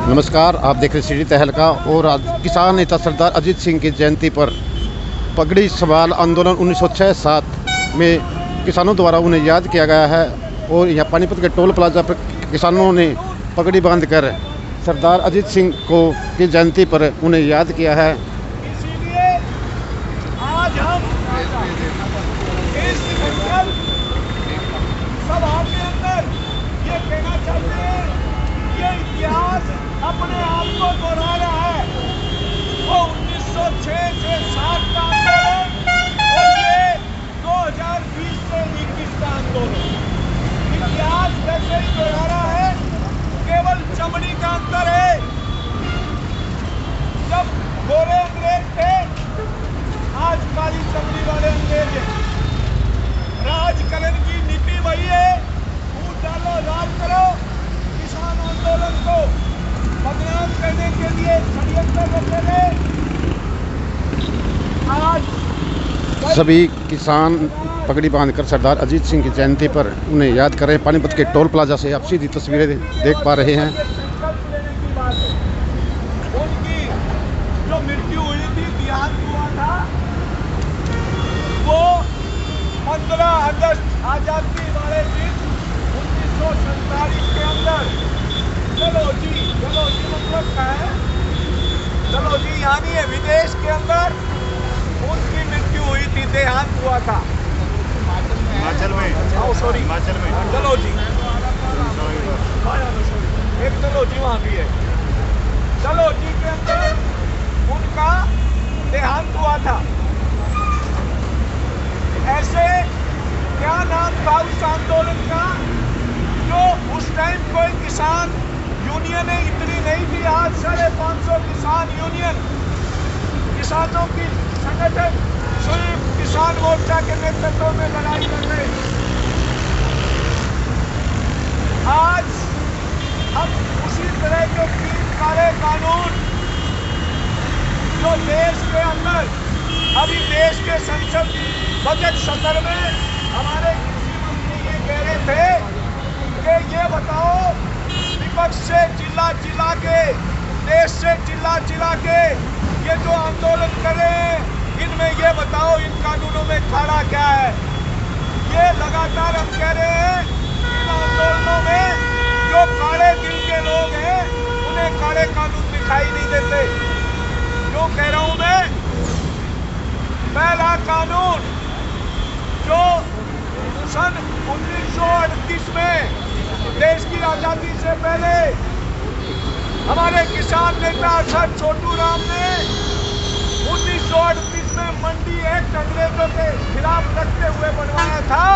नमस्कार, आप देख रहे सिटी तहलका। और आज किसान नेता सरदार अजीत सिंह की जयंती पर पगड़ी सवाल आंदोलन 1906-7 में किसानों द्वारा उन्हें याद किया गया है। और यहाँ पानीपत के टोल प्लाजा पर किसानों ने पगड़ी बांधकर सरदार अजीत सिंह को की जयंती पर उन्हें याद किया है। इसीलिए आज हम इस सभा के अंदर ये कहना चाहते हैं, ये इतिहास अपने आप को दोहरा रहा है। वो 1906 से 7 का आंदोलन और ये 2020 से 21 का आंदोलन, इतिहास वैसे ही दोहरा रहा है, केवल चमड़ी का अंतर है। जब गोरे अंग्रेज थे, आज काली चमड़ी वाले अंग्रेज हैं। राजकरण की नीति वही है, वोट डालो, राज करो। किसान आंदोलन को बदनाम करने के लिए षड्यंत्र रचे गए। आज सभी किसान पगड़ी बांधकर सरदार अजीत सिंह की जयंती पर उन्हें याद कर रहे हैं। पानीपत के टोल प्लाजा से आप सीधी तस्वीरें देख पा रहे हैं। संकल्प लेने की बात है। उनकी जो मृत्यु हुई थी, देहांत हुआ था, वो 15 अगस्त आजादी वाले दिन 1947 के अंदर डलहौजी मतलब क्या है? डलहौजी यानी है विदेश के अंदर उनकी मृत्यु हुई थी, देहांत हुआ था हिमाचल में। सॉरी हिमाचल में डलहौजी, एक डलहौजी वहाँ भी है। डलहौजी के अंदर उनका देहांत हुआ था। ऐसे क्या नाम था उस आंदोलन का, जो उस टाइम कोई किसान यूनियनें इतनी नहीं थी। आज 550 किसान यूनियन, किसानों की संगठन सिर्फ किसान मोर्चा के नेतृत्व में लड़ाई कर रहे। आज हम उसी तरह के 3 काले कानून जो देश के अंदर अभी देश के संसद बजट सत्र में हमारे कृषि मंत्री ये कह रहे थे कि ये बताओ, विपक्ष से चिल्ला चिल्ला के, देश से चिल्ला चिल्ला के ये जो आंदोलन कर रहे हैं, इनमें ये बताओ इन कानूनों में खाड़ा क्या है। ये लगातार हम कह रहे हैं, इन आंदोलनों में जो काले दिल के लोग हैं उन्हें काले कानून दिखाई नहीं देते। जो कह रहा हूं मैं, पहला कानून जो सन 1938 में देश की आजादी से पहले हमारे किसान नेता सर छोटू राम ने 1938 में मंडी एक्ट अंग्रेजों के खिलाफ लड़ते हुए बनवाया था,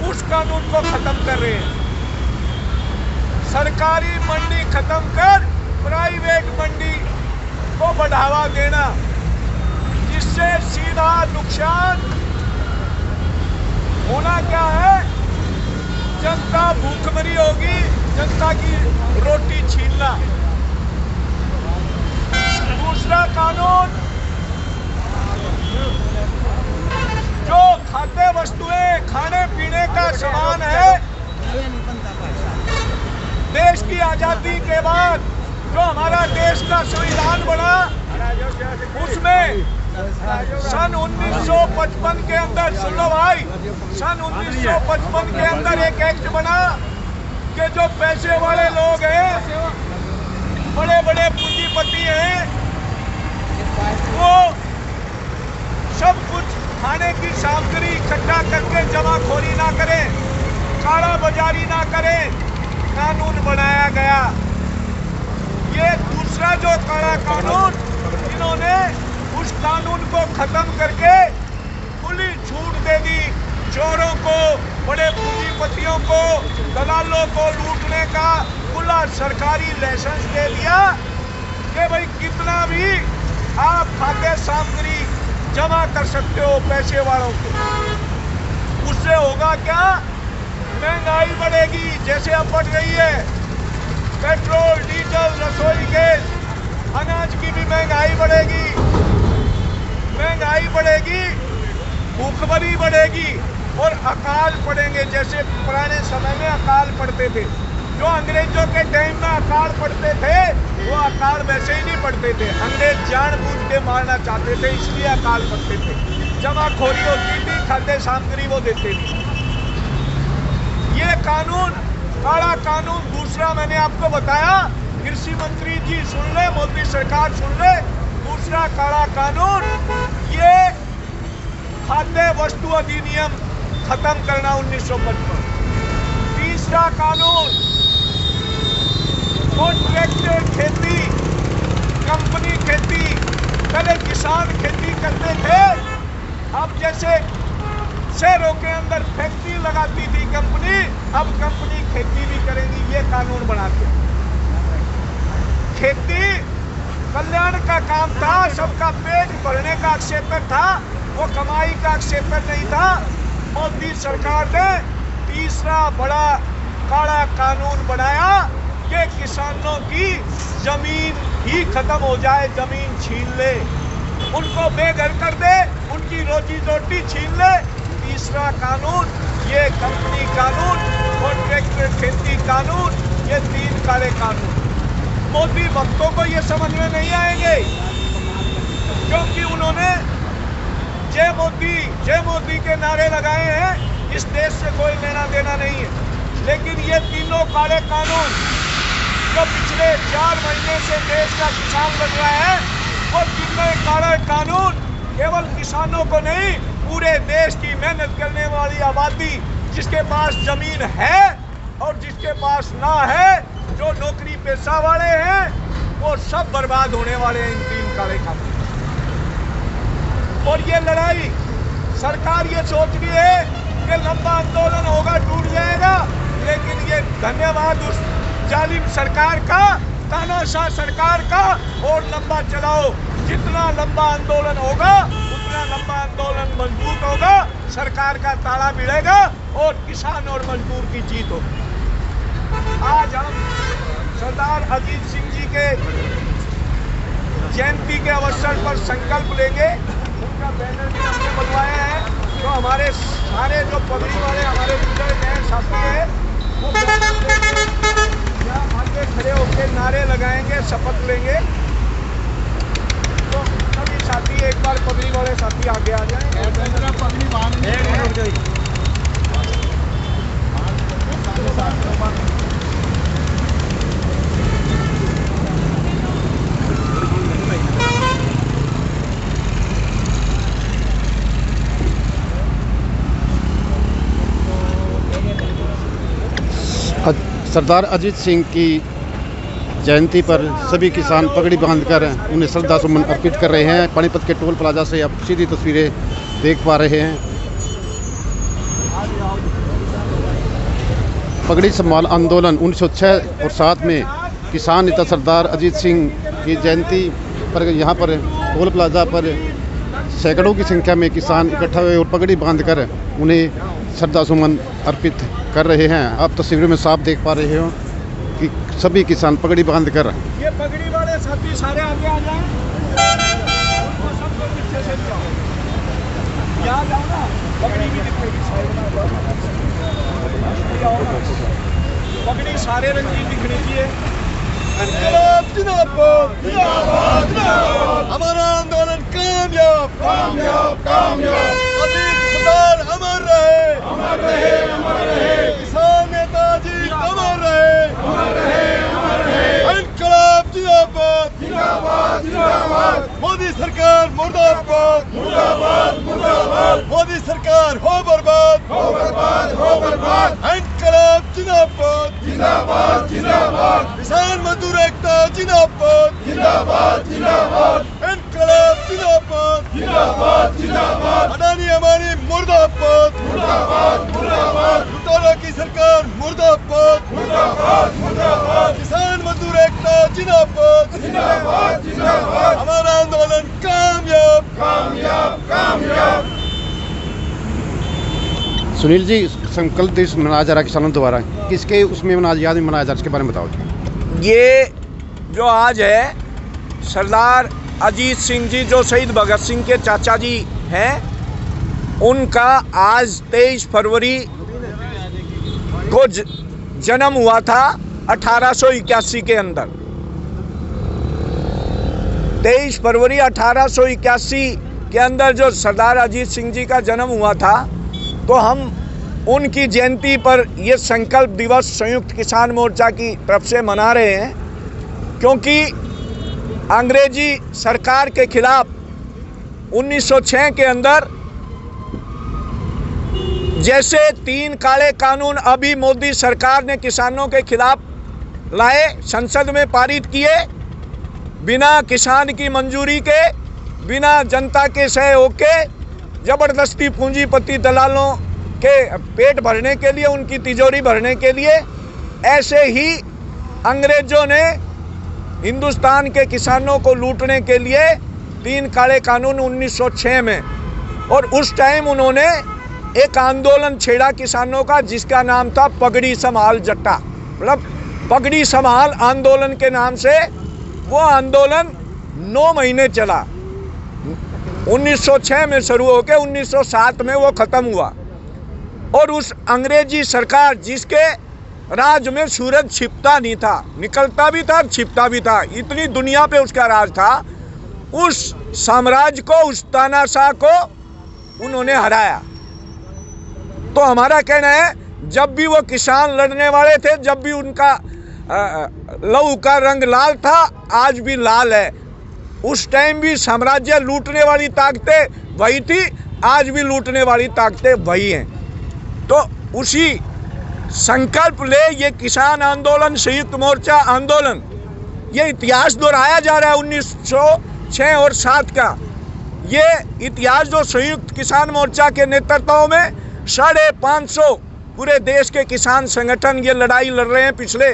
उस कानून को खत्म कर रहे हैं। सरकारी मंडी खत्म कर प्राइवेट मंडी को बढ़ावा देना, जिससे सीधा नुकसान होना क्या है, जनता भूखमरी होगी, जनता की रोटी छीनना। दूसरा कानून, जो खाद्य वस्तुएं, खाने पीने का सामान है, देश की आजादी के बाद जो हमारा देश का संविधान बना, उसमें सन 1955 के अंदर, सुन लो भाई, सन 1955 के अंदर एक एक्ट बना कि जो पैसे वाले लोग हैं, बड़े बड़े पूंजीपति हैं, वो सब कुछ खाने की सामग्री इकट्ठा करके जमाखोरी ना करें, काला बाजारी ना करें, कानून बनाया गया। ये दूसरा जो काला कानून, इन्होंने उस कानून को खत्म करके खुली छूट दे दी चोरों को, बड़े पूंजीपतियों को, दलालों को लूटने का खुला सरकारी लाइसेंस दे दिया कि भाई कितना भी आप खाद्य सामग्री जमा कर सकते हो पैसे वालों को। उससे होगा क्या, महंगाई बढ़ेगी, जैसे अब बढ़ रही है। पेट्रोल, डीजल, रसोई गैस, अनाज की भी महंगाई बढ़ेगी, महंगाई बढ़ेगी, भूखमरी बढ़ेगी और अकाल पड़ेंगे। जैसे पुराने समय में अकाल पड़ते थे, जो अंग्रेजों के टाइम में अकाल पढ़ते थे वो अकाल वैसे ही नहीं पढ़ते थे, अंग्रेज जानबूझ के मारना चाहते थे इसलिए अकाल पढ़ते थे। जमाखोरी होती थी, खाद्य सामग्री वो देते नहीं। ये कानून, काला कानून दूसरा मैंने आपको बताया, कृषि मंत्री जी सुन ले, मोदी सरकार सुन ले, दूसरा काला कानून ये खाद्य वस्तु अधिनियम खत्म करना 1955। तीसरा कानून कॉन्ट्रैक्टर खेती, कंपनी खेती। पहले किसान खेती करते थे, अब जैसे शहरों के अंदर फैक्ट्री लगाती थी कंपनी, अब कंपनी खेती भी करेगी, ये कानून बनाते। खेती कल्याण का काम था, सबका पेट भरने का क्षेत्र था, वो कमाई का क्षेत्र नहीं था। मोदी सरकार ने तीसरा बड़ा काला कानून बनाया कि किसानों की जमीन ही खत्म हो जाए, जमीन छीन ले, उनको बेघर कर दे, उनकी रोजी रोटी छीन ले। तीसरा कानून ये कंपनी कानून, कॉन्ट्रैक्टर खेती कानून, ये तीन काले कानून। मोदी भक्तों को ये समझ में नहीं आएंगे क्योंकि उन्होंने जय मोदी के नारे लगाए हैं, इस देश से कोई लेना देना नहीं है। लेकिन ये तीनों काले कानून जो पिछले 4 महीने से देश का किसान लड़ रहा है, वो तीनों काले कानून केवल किसानों को नहीं, पूरे देश की मेहनत करने वाली आबादी, जिसके पास जमीन है और जिसके पास ना है, जो नौकरी पेशा वाले हैं, वो सब बर्बाद होने वाले हैं इन तीन काले कानून। और ये लड़ाई सरकार ये सोच रही है कि लंबा आंदोलन होगा, टूट जाएगा, लेकिन ये धन्यवाद उस जालिम सरकार का, तानाशाह सरकार का। और लंबा चलाओ, जितना लंबा आंदोलन होगा उतना लंबा आंदोलन मजबूत होगा, सरकार का ताला भिड़ेगा और किसान और मजदूर की जीत होगी। आज हम सरदार अजीत सिंह जी के जयंती के अवसर पर संकल्प लेंगे। उनका बैनर भी हमने बनवाया है, तो हमारे सारे जो पगड़ी वाले हमारे बुजुर्ग हैं, साथी हैं, वो आगे खड़े होकर नारे लगाएंगे, शपथ लेंगे। तो सभी साथी एक बार पगड़ी वाले साथी आगे आ जाएं। सरदार अजीत सिंह की जयंती पर सभी किसान पगड़ी बांधकर उन्हें श्रद्धा सुमन अर्पित कर रहे हैं। पानीपत के टोल प्लाजा से आप सीधी तस्वीरें देख पा रहे हैं। पगड़ी संभाल आंदोलन 1906 और 7 में किसान नेता सरदार अजीत सिंह की जयंती पर यहाँ पर टोल प्लाजा पर सैकड़ों की संख्या में किसान इकट्ठा हुए और पगड़ी बांधकर उन्हें श्रद्धा सुमन अर्पित कर रहे हैं। आप तस्वीरों में साफ देख पा रहे हो कि सभी किसान पगड़ी बांधकर, ये पगड़ी वाले साथी सारे आगे आ जाएं, उनको सबको पीछे से जाओ, यहाँ जाओ ना, पगड़ी भी दिखेगी साइड में, पगड़ी सारे रंग की दिखनी चाहिए। जिंदाबाद जिंदाबाद जिंदाबाद, हमारा आंदोलन कामयाब कामयाब कामयाब, सरदार अमर रहे अमर रहे अमर रहे, किसान नेताजी अमर रहे अमर रहे अमर रहे, इनकलाब जिंदाबाद जिंदाबाद जिंदाबाद, मोदी सरकार मुर्दाबाद मुर्दाबाद मुर्दाबाद, मोदी सरकार हो बर्बाद हो बर्बाद हो बर्बाद, इनकलाब जिंदाबाद जिंदाबाद जिंदाबाद, किसान मजदूर एकता जिंदाबाद जिंदाबाद जिंदाबाद, इनकलाब जिंदाबाद जिंदाबाद जिंदाबाद, अडानी हमारी मुर्दाबाद मुर्दाबाद मुर्दाबाद, लुटेरों की सरकार मुर्दाबाद मुर्दाबाद मुर्दाबाद, किसान मजदूर एकता जिंदाबाद जिंदाबाद जिंदाबाद, हमारा आंदोलन कामयाब कामयाब कामयाब। सुनील जी, संकल्प दिवस मनाया जा रहा है किसानों द्वारा, किसके उसमें याद में मनाया जा रहा है, इसके बारे में बताओ। ये जो आज है, सरदार अजीत सिंह जी जो शहीद भगत सिंह के चाचा जी हैं, उनका आज 23 फरवरी को जन्म हुआ था। 1881 के अंदर, 23 फरवरी 1881 के अंदर जो सरदार अजीत सिंह जी का जन्म हुआ था, तो हम उनकी जयंती पर ये संकल्प दिवस संयुक्त किसान मोर्चा की तरफ से मना रहे हैं, क्योंकि अंग्रेजी सरकार के खिलाफ 1906 के अंदर जैसे 3 काले कानून अभी मोदी सरकार ने किसानों के खिलाफ लाए, संसद में पारित किए, बिना किसान की मंजूरी के, बिना जनता के सहयोग के, जबरदस्ती पूंजीपति दलालों के पेट भरने के लिए, उनकी तिजोरी भरने के लिए, ऐसे ही अंग्रेजों ने हिंदुस्तान के किसानों को लूटने के लिए 3 काले कानून 1906 में, और उस टाइम उन्होंने एक आंदोलन छेड़ा किसानों का, जिसका नाम था पगड़ी संभाल जट्टा, मतलब पगड़ी संभाल आंदोलन के नाम से वो आंदोलन 9 महीने चला। 1906 में शुरू होकर 1907 में वो खत्म हुआ। और उस अंग्रेजी सरकार जिसके राज में सूरज छिपता नहीं था, निकलता भी था, छिपता भी था, इतनी दुनिया पे उसका राज था, उस साम्राज्य को, उस तानाशाह को उन्होंने हराया। तो हमारा कहना है, जब भी वो किसान लड़ने वाले थे, जब भी उनका लहू का रंग लाल था, आज भी लाल है। उस टाइम भी साम्राज्य लूटने वाली ताकतें वही थी, आज भी लूटने वाली ताकतें वही हैं। तो उसी संकल्प ले ये किसान आंदोलन, संयुक्त मोर्चा आंदोलन, ये इतिहास दोहराया जा रहा है 1906 और 7 का। ये इतिहास जो संयुक्त किसान मोर्चा के नेतृत्व में 550 पूरे देश के किसान संगठन ये लड़ाई लड़ रहे हैं पिछले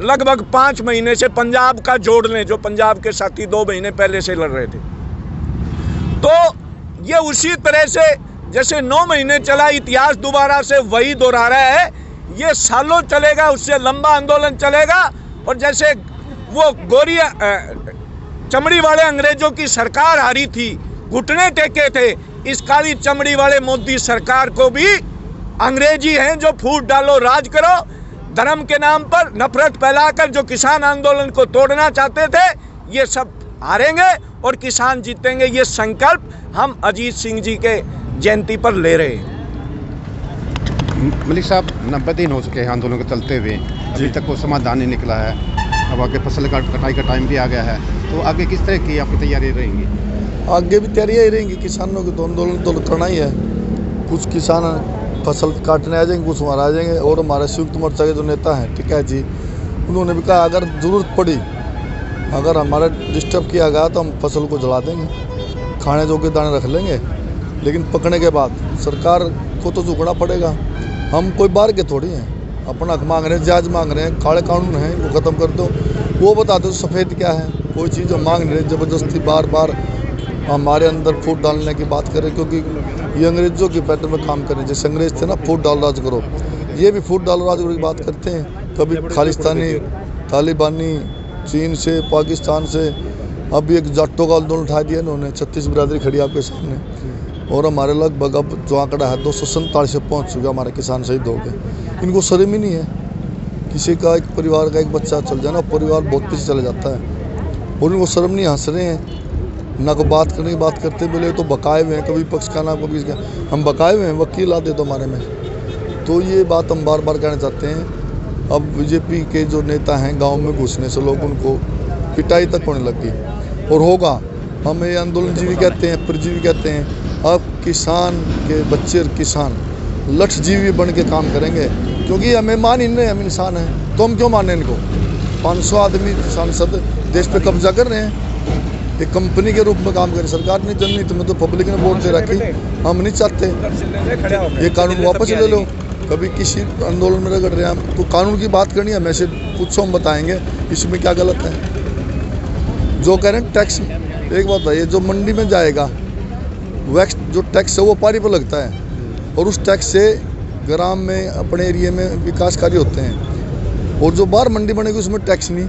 लगभग 5 महीने से। पंजाब का जोड़ लें, जो पंजाब के साथी 2 महीने पहले से लड़ रहे थे। तो ये उसी तरह से जैसे 9 महीने चला, इतिहास दोबारा से वही दोहरा रहा है। ये सालों चलेगा, उससे लंबा आंदोलन चलेगा। और जैसे वो गोरिया चमड़ी वाले अंग्रेजों की सरकार हारी थी, घुटने टेके थे, इस काली चमड़ी वाले मोदी सरकार को भी अंग्रेजी हैं जो फूट डालो, राज करो, धर्म के नाम पर नफरत फैलाकर जो किसान आंदोलन को तोड़ना चाहते थे, ये सब हारेंगे और किसान जीतेंगे। ये संकल्प हम अजीत सिंह जी के जयंती पर ले रहे हैं। मलिक साहब, 90 दिन हो चुके हैं आंदोलन को चलते हुए, अभी तक कोई समाधान नहीं निकला है। अब आगे फसल कटाई का टाइम भी आ गया है, तो आगे किस तरह की आपकी तैयारी रहेंगी? आगे भी तैयारियाँ ही रहेंगी। किसानों को तो आंदोलन तो करना ही है। कुछ किसान फसल काटने आ जाएंगे, कुछ वहाँ आ जाएंगे। और हमारे संयुक्त मोर्चा के जो नेता हैं, ठीक है जी, उन्होंने भी कहा अगर ज़रूरत पड़ी, अगर हमारा डिस्टर्ब किया गया तो हम फसल को जला देंगे, खाने जोगे दाने रख लेंगे, लेकिन पकने के बाद सरकार को तो झुकना पड़ेगा। हम कोई बाहर के थोड़ी हैं, अपना हक मांग रहे हैं, जायज़ मांग रहे हैं। काले कानून हैं, वो ख़त्म कर दो, वो बता दो सफ़ेद क्या है। कोई चीज़ हम मांग रहे हैं, ज़बरदस्ती बार बार हमारे अंदर फूट डालने की बात करें, क्योंकि ये अंग्रेज़ों की पैटर्न में काम करें। जैसे अंग्रेज थे ना, फूट डाल राज करो, ये भी फूट डाल राज करो की बात करते हैं। कभी खालिस्तानी, तालिबानी, चीन से, पाकिस्तान से, अब एक जाटों का आंदोलन उठा दिया इन्होंने। 36 बिरादरी खड़ी आपके सामने, और हमारे लगभग अब जो आंकड़ा है 247 से पहुँच चुका हमारे किसान शहीद हो गए। इनको शर्म ही नहीं है। किसी का एक परिवार का एक बच्चा चल जाए ना, परिवार बहुत पीछे चला जाता है, और इनको शर्म नहीं। हंस रहे हैं ना, को बात करने की बात करते बोले तो बकाए हुए हैं, कभी पक्ष का ना कभी इसका। हम बकाए हुए हैं, वकील आते तो हमारे में। तो ये बात हम बार बार कहना चाहते हैं। अब बीजेपी के जो नेता हैं, गांव में घुसने से लोग उनको पिटाई तक होने लग गई, और होगा। हम ये आंदोलन जीवी कहते हैं, परजीवी कहते हैं। अब किसान के बच्चे और किसान लठजीवी बन के काम करेंगे, क्योंकि हमें मान ही नहीं, हम इंसान हैं, तो हम क्यों माने इनको? 500 आदमी सांसद देश पे कब्जा कर रहे हैं, एक कंपनी के रूप में काम करें। सरकार ने जनहित में तो पब्लिक ने वोट दे रखी, हम नहीं चाहते। ये कानून वापस ले लो। कभी किसी आंदोलन में रगड़ रहे हैं हम, तो कानून की बात करनी है, हमें से पूछो, हम बताएंगे इसमें क्या गलत है। जो कह रहे हैं टैक्स, एक बात है, ये जो मंडी में जाएगा वैक्स जो टैक्स है वो पारी पर लगता है, और उस टैक्स से ग्राम में, अपने एरिया में विकास कार्य होते हैं। और जो बाहर मंडी बनेगी उसमें टैक्स नहीं,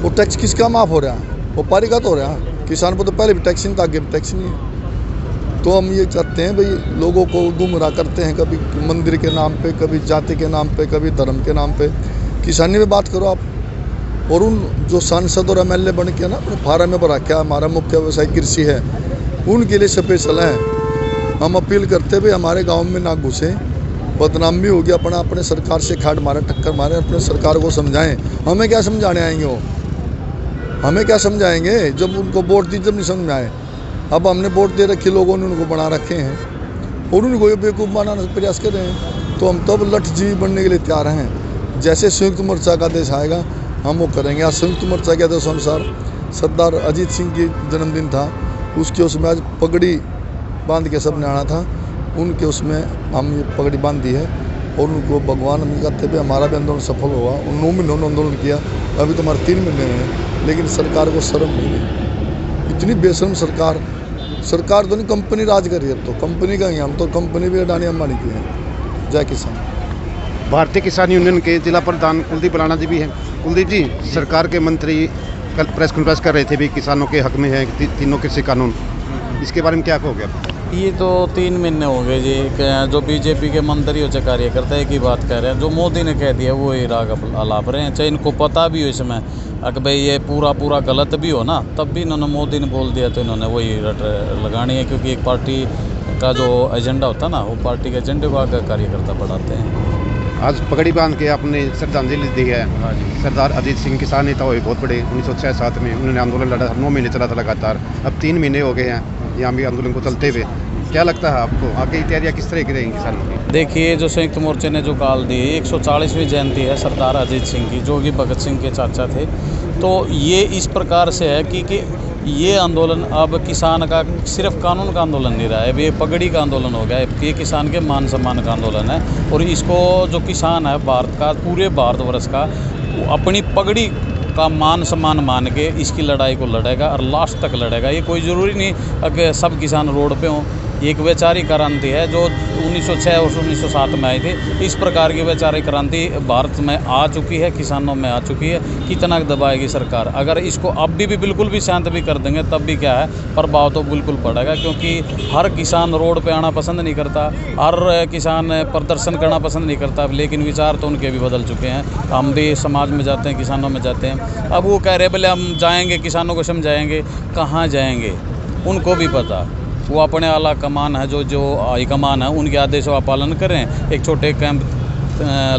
वो टैक्स किसका माफ़ हो रहा है? वो पारी का तो हो रहा है। किसान को तो पहले भी टैक्स नहीं था, आगे भी टैक्स नहीं है। तो हम ये चाहते हैं भाई, लोगों को गुमराह करते हैं, कभी मंदिर के नाम पे, कभी जाति के नाम पे, कभी धर्म के नाम पे। किसानी में बात करो आप। और उन जो सांसद और एमएलए बन के ना अपने फार्म में भरा क्या हमारा मुख्य व्यवसाय कृषि है, उनके लिए स्पेशल है। हम अपील करते हुए हमारे गांव में ना घुसे, बदनामी होगी अपना, अपने सरकार से खाड़ मारे, टक्कर मारे, अपने सरकार को समझाएं। हमें क्या समझाने आएंगे वो, हमें क्या समझाएंगे जब उनको वोट दी, जब नहीं समझ में आए। अब हमने वोट दे रखी, लोगों ने उनको बना रखे हैं और उनको ये बेवकूफ़ बनाने का प्रयास कर रहे हैं। तो हम तो अब लठजीवी बनने के लिए तैयार हैं। जैसे संयुक्त मोर्चा का आदेश आएगा हम वो करेंगे। आज संयुक्त मोर्चा के आदेश अनुसार सरदार अजीत सिंह की जन्मदिन था, उसके उसमें आज पगड़ी बांध के सबने आना था, उनके उसमें हम ये पगड़ी बांध दी है और उनको भगवान हम कहते हुए हमारा भी आंदोलन सफल हुआ। उन 9 महीनों ने आंदोलन किया, अभी तो हमारे 3 महीने हैं, लेकिन सरकार को शर्म नहीं है। इतनी बेशर्म सरकार तो नहीं, कंपनी राज कर रही है। अब तो कंपनी का ही, हम तो कंपनी भी अडानी अंबानी की है। जय किसान। भारतीय किसान यूनियन के जिला प्रधान कुलदीप बलाना जी भी हैं। कुलदीप जी, सरकार के मंत्री कल प्रेस कॉन्फ्रेंस कर रहे थे भी किसानों के हक में है तीनों कृषि कानून, इसके बारे में क्या कहोगे आप? ये तो 3 महीने हो गए जी, जो बीजेपी के मंत्री हो चाहे कार्यकर्ता एक ही बात कह रहे हैं। जो मोदी ने कह दिया वो ही राग अलाप रहे हैं, चाहे इनको पता भी हो इसमें अगर भाई ये पूरा गलत भी हो ना, तब भी इन्होंने मोदी ने बोल दिया तो इन्होंने वही रट लगानी है। क्योंकि एक पार्टी का जो एजेंडा होता है ना, वो पार्टी के एजेंडे को आगे कार्यकर्ता बढ़ाते हैं। आज पगड़ी बांध के आपने श्रद्धांजलि दी है। सरदार अजीत सिंह किसान नेता हुए बहुत बड़े, 1906-07 में उन्होंने आंदोलन लड़ा, 9 महीने चला था लगातार। अब 3 महीने हो गए हैं यहाँ भी आंदोलन को चलते हुए। क्या लगता है आपको आगे की तैयारियाँ किस तरह की रहेंगी किसानों की? देखिए, जो संयुक्त मोर्चे ने जो काल दी, 140वीं जयंती है सरदार अजीत सिंह की, जो कि भगत सिंह के चाचा थे। तो ये इस प्रकार से है कि ये आंदोलन अब किसान का सिर्फ कानून का आंदोलन नहीं रहा है, अब ये पगड़ी का आंदोलन हो गया है। ये किसान के मान सम्मान का आंदोलन है। और इसको जो किसान है भारत का, पूरे भारतवर्ष का, अपनी पगड़ी का मान सम्मान मान के इसकी लड़ाई को लड़ेगा और लास्ट तक लड़ेगा। ये कोई ज़रूरी नहीं कि सब किसान रोड पे हों। एक वैचारिक क्रांति है जो 1906 और 1907 में आई थी। इस प्रकार की वैचारिक क्रांति भारत में आ चुकी है, किसानों में आ चुकी है। कितना दबाएगी सरकार? अगर इसको अब भी बिल्कुल भी शांत भी कर देंगे तब भी क्या है, प्रभाव तो बिल्कुल पड़ेगा। क्योंकि हर किसान रोड पे आना पसंद नहीं करता, हर किसान प्रदर्शन करना पसंद नहीं करता, लेकिन विचार तो उनके भी बदल चुके हैं। हम भी समाज में जाते हैं, किसानों में जाते हैं। अब वो कह रहे बोले हम जाएंगे, किसानों को समझाएंगे, कहाँ जाएंगे उनको भी पता। वो अपने आला कमान है, जो हाईकमान है, उनके आदेशों का पालन करें। एक छोटे कैंप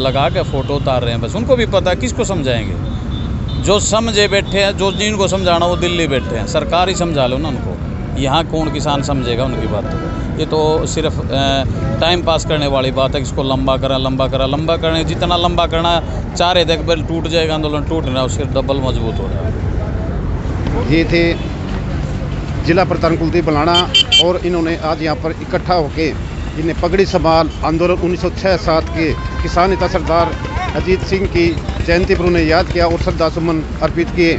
लगा के फ़ोटो उतार रहे हैं, बस उनको भी पता है, किसको समझाएंगे? जो समझे बैठे हैं, जो जिनको समझाना वो दिल्ली बैठे हैं, सरकार ही समझा लो ना उनको। यहाँ कौन किसान समझेगा उनकी बात? ये तो सिर्फ टाइम पास करने वाली बात है। इसको लंबा करने, जितना लंबा करना चाह रहे थे, बल टूट जाएगा आंदोलन, टूट रहा है, उससे डबल मजबूत हो रहा है। ये थे जिला प्रधान कुलदीप बलाना और इन्होंने आज यहाँ पर इकट्ठा होकर इन्हें पगड़ी संभाल आंदोलन 1906-07 के किसान नेता सरदार अजीत सिंह की जयंती पर उन्हें याद किया और श्रद्धा सुमन अर्पित किए।